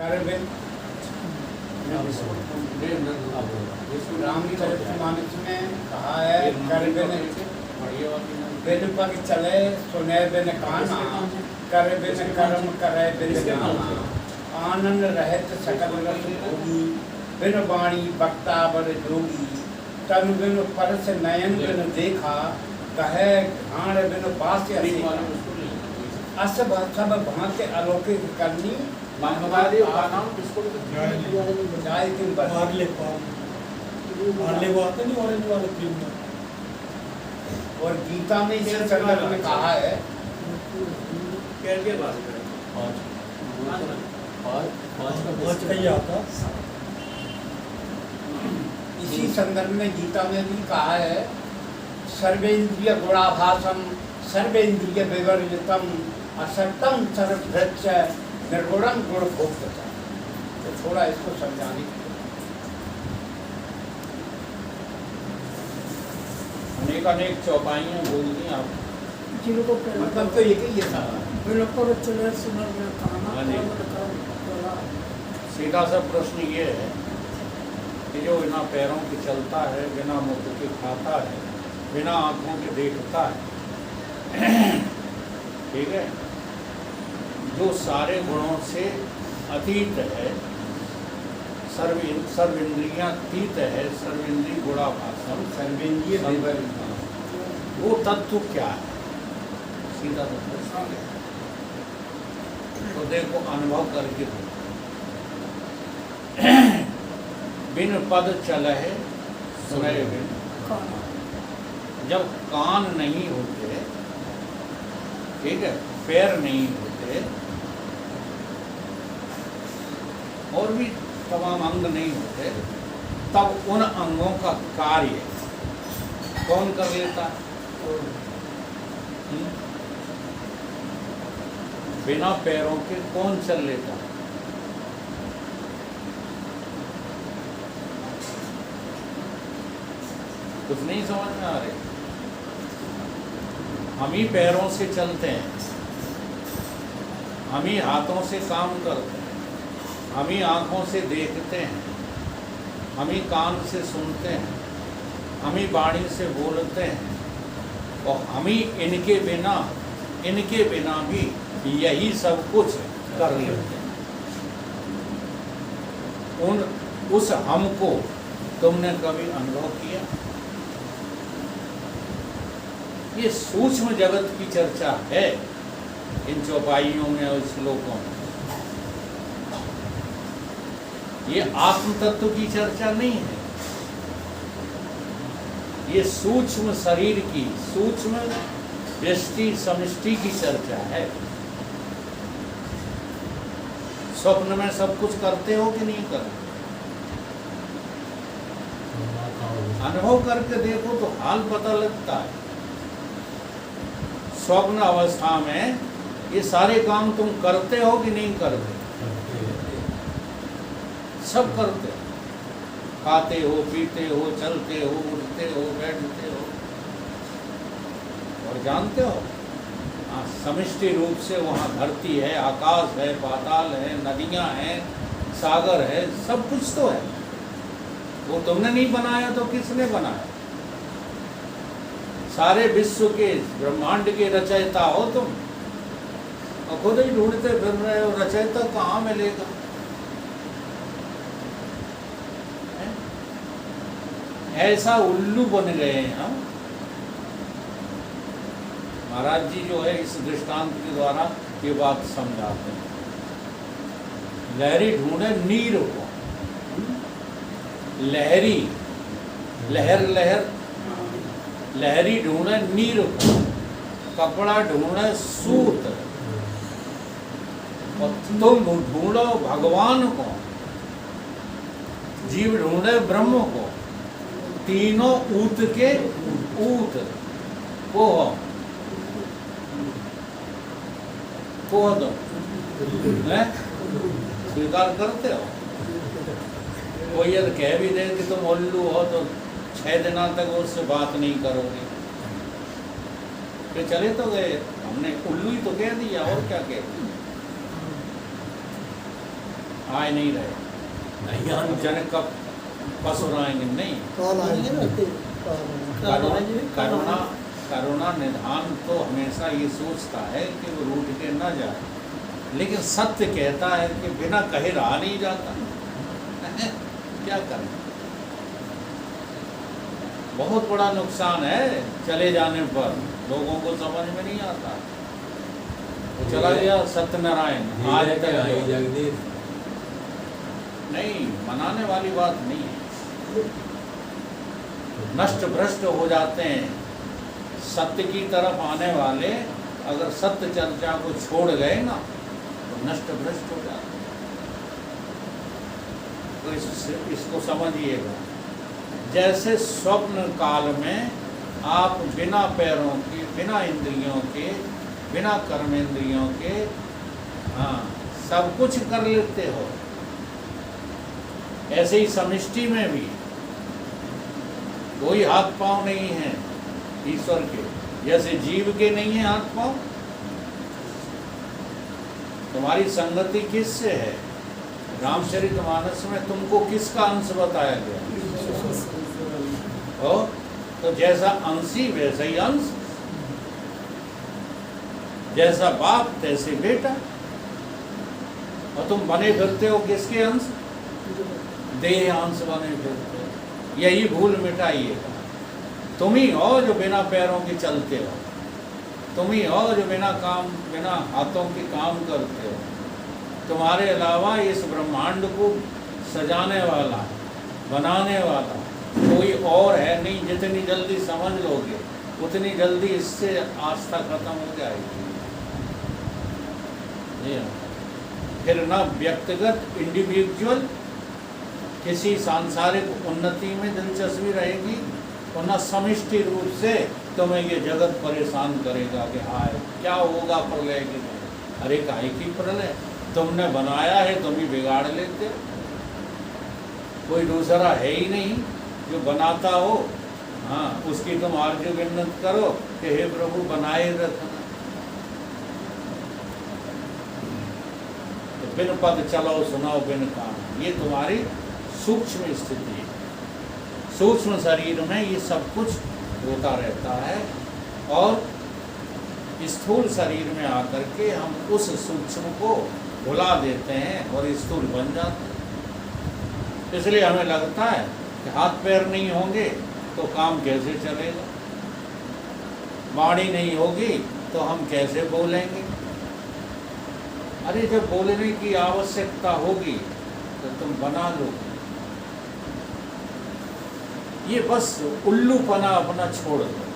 करबिन रामचरितमानस में कहा है करबिन बिन पग चले सुने बिन काना कर बिन कर्म करे बिन गाना आनंद रहत सकल रस भोगी बिन वाणी बक्ता बर जोगी तन बिन परस नयन बिन देखा कहे घाण बिन पास अस सब भांति अलौकिक करनी हमारे का नाम किसको जाय किन पर पार्ले पार्ले वो आता नहीं ऑरेंज वाला क्रीम में। और गीता में इस संदर्भ में कहा है कैसे बात करें पाँच का ही आता। इसी संदर्भ में गीता में भी कहा है सर्वेंद्रिय गुणाभासम सर्वेंद्रिय विवर्जितम असक्तम सर्वभृक्ष निर्गुणम गुण भोक्ता। तो थोड़ा इसको समझाने की अनेक अनेक चौपाइयाँ बोल दी आप। जिनको मतलब तो ये था सीधा सा प्रश्न ये है कि जो बिना पैरों के चलता है, बिना मुख के खाता है, बिना आँखों के देखता है, ठीक है, जो सारे गुणों से अतीत है, सर्वेंद्रियातीत है, सर्वेंद्रिय गुणाभासम सर्वेंद्रिय विवर्जितम, वो तत्व क्या है? सीधा सा प्रश्न है। तो देखो अनुभव करके देखो। बिन पद चल है सुनय बिन। जब कान नहीं होते, ठीक है, पैर नहीं होते और भी तमाम अंग नहीं होते, तब उन अंगों का कार्य कौन कर लेता? बिना पैरों के कौन चल लेता? कुछ नहीं समझ में आ रहे। हम ही पैरों से चलते हैं, हम ही हाथों से काम करते हैं, हम ही आँखों से देखते हैं, हम ही कान से सुनते हैं, हम ही वाणी से बोलते हैं और हम ही इनके बिना भी यही सब कुछ कर लेते हैं। उस हमको तुमने कभी अनुभव किया? ये सूक्ष्म जगत की चर्चा है इन चौपाइयों में और श्लोकों में। ये आत्म तत्व की चर्चा नहीं है, ये सूक्ष्म शरीर की, सूक्ष्म व्यष्टि समष्टि की चर्चा है। स्वप्न में सब कुछ करते हो कि नहीं करते? अनुभव करके देखो तो हाल पता लगता है। स्वप्न अवस्था में ये सारे काम तुम करते हो कि नहीं करते? सब करते हो, खाते हो, पीते हो, चलते हो, उठते हो, बैठते हो और जानते हो समष्टि रूप से वहाँ धरती है, आकाश है, पाताल है, नदियाँ हैं, सागर है, सब कुछ तो है। वो तुमने नहीं बनाया तो किसने बनाया? सारे विश्व के ब्रह्मांड के रचयिता हो तुम और खुद ही ढूंढते फिर रहे हो, रचयिता कहाँ मिलेगा? ऐसा उल्लू बन गए हैं हम। महाराज जी जो है इस दृष्टांत के द्वारा ये बात समझाते हैं। लहरी ढूंढे नीर को, लहरी लहर लहर, लहरी ढूंढे नीर को, कपड़ा ढूंढे सूत और तुम ढूंढो भगवान को, जीव ढूंढे ब्रह्म को, तीनों ऊत के ऊत को दो, स्वीकार करते हो? कोई यदि कह भी दे कि तुम उल्लू हो तो 6 दिनों तक उससे बात नहीं करोगे, फिर चले तो गए। हमने उल्लू ही तो कह दिया, और क्या कह दिया? आए नहीं रहे, नहीं आने जन कब पसुर आएंगे नहीं। काल आएंगे ना करुणा करुणा निधान तो हमेशा ये सोचता है कि वो रूठ के न जाए, लेकिन सत्य कहता है कि बिना कहे रहा नहीं जाता। क्या करें, बहुत बड़ा नुकसान है चले जाने पर, लोगों को समझ में नहीं आता। वो चला गया सत्यनारायण, आज तक जगदीश नहीं, मनाने वाली बात नहीं है। नष्ट भ्रष्ट हो जाते हैं। सत्य की तरफ आने वाले अगर सत्य चर्चा को छोड़ गए ना तो नष्ट भ्रष्ट हो जाते हैं। तो इसको समझिएगा। जैसे स्वप्न काल में आप बिना पैरों के, बिना इंद्रियों के, बिना कर्मेंद्रियों के सब कुछ कर लेते हो, ऐसे ही समष्टि में भी कोई हाथ पांव नहीं है ईश्वर के, जैसे जीव के नहीं है हाथ पांव। तुम्हारी संगति किससे है? रामचरितमानस में तुमको किसका अंश बताया गया? ओ, तो जैसा अंशी वैसा ही अंश, जैसा बाप तैसे बेटा। और तुम बने फिरते हो किसके अंश? देह अंश बने फिरते हो। यही भूल मिटाइएगा। तुम ही हो जो बिना पैरों के चलते हो, तुम ही हो जो बिना हाथों के काम करते हो। तुम्हारे अलावा इस ब्रह्मांड को सजाने वाला, बनाने वाला कोई और है नहीं। जितनी जल्दी समझ लोगे उतनी जल्दी इससे आस्था खत्म हो जाएगी। फिर ना व्यक्तिगत इंडिविजुअल किसी सांसारिक उन्नति में दिलचस्पी रहेगी और न समष्टि रूप से तुम्हें ये जगत परेशान करेगा कि हाय क्या होगा प्रलय के दिन। अरे काहे की प्रलय, तुमने बनाया है, तुम ही बिगाड़ लेते हो। कोई दूसरा है ही नहीं जो बनाता हो। हाँ, उसकी तुम आरजू विन्नत करो कि हे प्रभु बनाए रखना। तो बिन पद चलो सुनाओ बिन काम, ये तुम्हारी सूक्ष्म स्थिति है। सूक्ष्म शरीर में ये सब कुछ होता रहता है और स्थूल शरीर में आकर के हम उस सूक्ष्म को भुला देते हैं और स्थूल बन जाते हैं। इसलिए हमें लगता है कि हाथ पैर नहीं होंगे तो काम कैसे चलेगा, वाणी नहीं होगी तो हम कैसे बोलेंगे। अरे जब बोलने की आवश्यकता होगी तो तुम बना लो। ये बस उल्लूपना अपना छोड़ दो।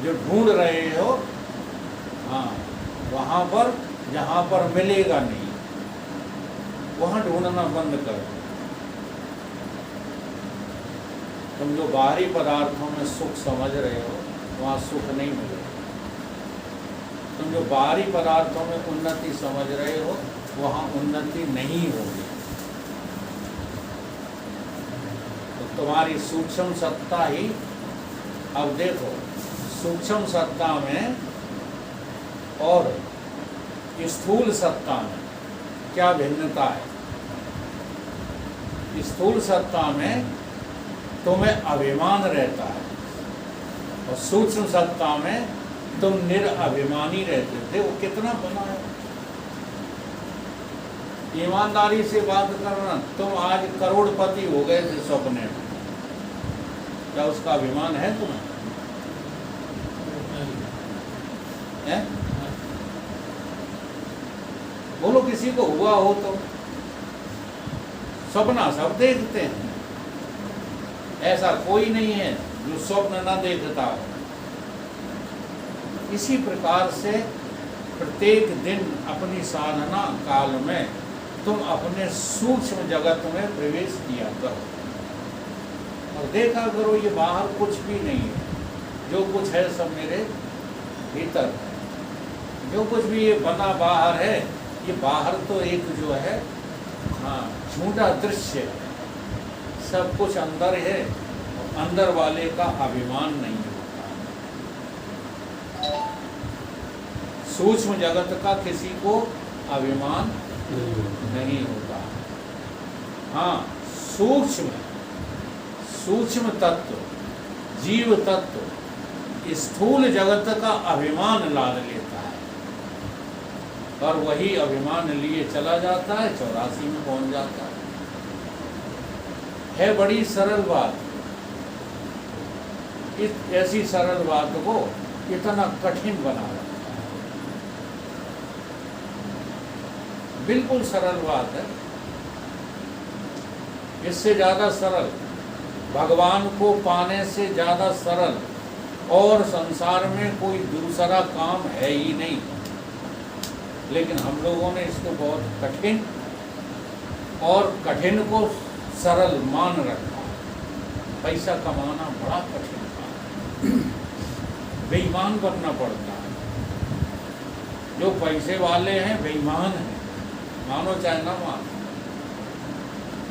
जो ढूंढ रहे हो हाँ, वहाँ पर जहाँ पर मिलेगा नहीं वहाँ ढूंढना बंद कर दो। तुम जो बाहरी पदार्थों में सुख समझ रहे हो वहाँ सुख नहीं मिलेगा। तुम जो बाहरी पदार्थों में उन्नति समझ रहे हो वहाँ उन्नति नहीं होगी। तो तुम्हारी सूक्ष्म सत्ता ही, अब देखो सूक्ष्म सत्ता में और स्थूल सत्ता में क्या भिन्नता है। स्थूल सत्ता में तुम्हें अभिमान रहता है और सूक्ष्म सत्ता में तुम निरअभिमानी रहते थे। वो कितना बना है। ईमानदारी से बात करना, तुम आज करोड़पति हो गए थे सपने में, क्या उसका अभिमान है तुम्हें? है? बोलो किसी को हुआ हो तो। सपना सब देखते हैं, ऐसा कोई नहीं है जो स्वप्न न देखता हो। इसी प्रकार से प्रत्येक दिन अपनी साधना काल में तुम अपने सूक्ष्म जगत में प्रवेश किया करो और देखा करो ये बाहर कुछ भी नहीं है। जो कुछ है सब मेरे भीतर है। जो कुछ भी ये बना बाहर है, ये बाहर तो एक जो है हाँ झूठा दृश्य है। सब कुछ अंदर है, अंदर वाले का अभिमान नहीं होता। सूक्ष्म जगत का किसी को अभिमान नहीं होता। हाँ, सूक्ष्म तत्व, जीव तत्व स्थूल जगत का अभिमान लाद लेता है और वही अभिमान लिए चला जाता है, 84 में पहुंच जाता है। बड़ी सरल बात। ऐसी सरल बात को इतना कठिन बना रखा है। बिल्कुल सरल बात है। इससे ज्यादा सरल, भगवान को पाने से ज्यादा सरल और संसार में कोई दूसरा काम है ही नहीं। लेकिन हम लोगों ने इसको बहुत कठिन और कठिन को सरल मान रखा। पैसा कमाना बड़ा कठिन काम, बेईमान बनना पड़ता है। जो पैसे वाले हैं बेईमान हैं, मानो चाहे ना मानो,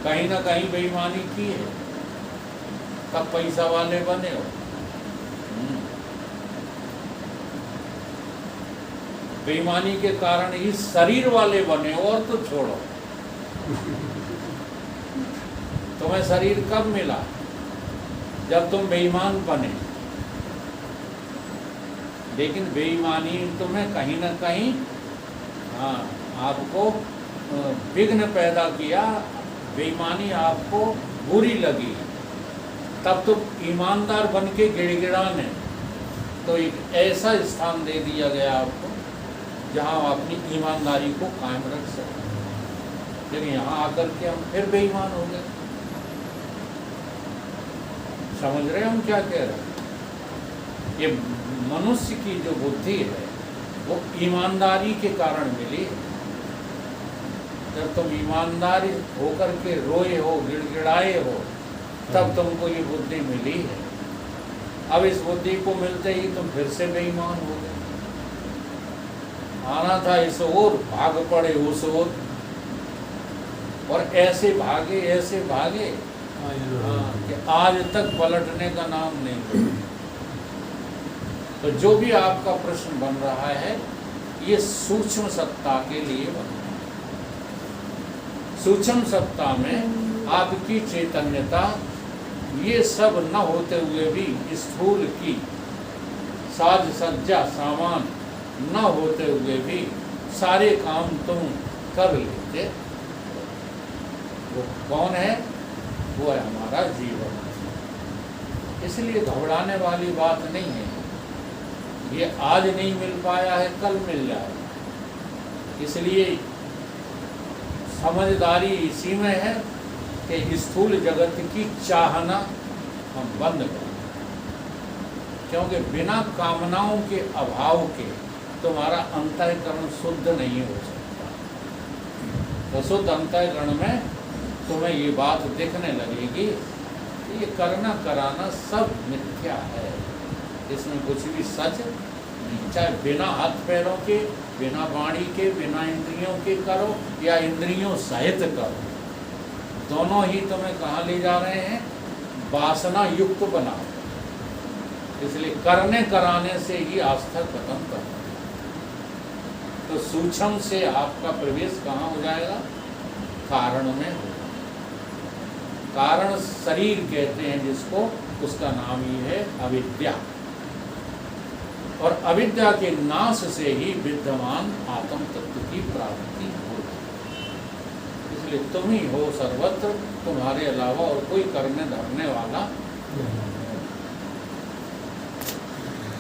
कहीं ना कहीं बेईमानी की है, तब पैसा वाले बने हो। बेईमानी के कारण ही शरीर वाले बने, और तो छोड़ो। तुम्हें शरीर कब मिला? जब तुम बेईमान बने। लेकिन बेईमानी तुम्हें कहीं ना कहीं आपको विघ्न पैदा किया, बेईमानी आपको बुरी लगी, तब तो ईमानदार बन के गिड़गिड़ाने, तो एक ऐसा स्थान दे दिया गया आपको जहाँ आप अपनी ईमानदारी को कायम रख सकते। लेकिन यहाँ आकर के हम फिर बेईमान हो गए। समझ रहे हैं हम क्या कह रहे हैं? ये मनुष्य की जो बुद्धि है वो ईमानदारी के कारण मिली है। जब तुम ईमानदारी होकर के रोए हो, गिड़गिड़ाए हो, तब तुमको ये बुद्धि मिली है। अब इस बुद्धि को मिलते ही तुम फिर से बेईमान हो गए। आना था इस ओर, भाग पड़े उस ओर, और ऐसे भागे कि आज तक पलटने का नाम नहीं लिया। तो जो भी आपका प्रश्न बन रहा है, ये सूक्ष्म सत्ता के लिए बन रहा है। सूक्ष्म सत्ता में आपकी चैतन्यता, ये सब न होते हुए भी, स्थूल की साज सज्जा सामान न होते हुए भी सारे काम तुम कर लेते। वो कौन है? वो है हमारा जीवन। इसलिए घबराने वाली बात नहीं है। ये आज नहीं मिल पाया है, कल मिल जाएगा। इसलिए समझदारी इसी में है कि स्थूल जगत की चाहना हम बंद करें, क्योंकि बिना कामनाओं के अभाव के तुम्हारा अंतःकरण शुद्ध नहीं हो सकता। तो शुद्ध अंतःकरण में तुम्हें ये बात दिखने लगेगी कि ये करना कराना सब मिथ्या है, इसमें कुछ भी सच नहीं। चाहे बिना हाथ पैरों के, बिना वाणी के, बिना इंद्रियों के करो या इंद्रियों सहित करो, दोनों ही तुम्हें कहाँ ले जा रहे हैं? वासना युक्त बनाओ। इसलिए करने कराने से ही आस्था खत्म करना। तो सूक्ष्म से आपका प्रवेश कहाँ हो जाएगा? कारण में होगा। कारण शरीर कहते हैं जिसको, उसका नाम ही है अविद्या। और अविद्या के नाश से ही विद्यमान आत्म तत्व की प्राप्ति होगी। इसलिए तुम ही हो सर्वत्र, तुम्हारे अलावा और कोई करने धरने वाला नहीं।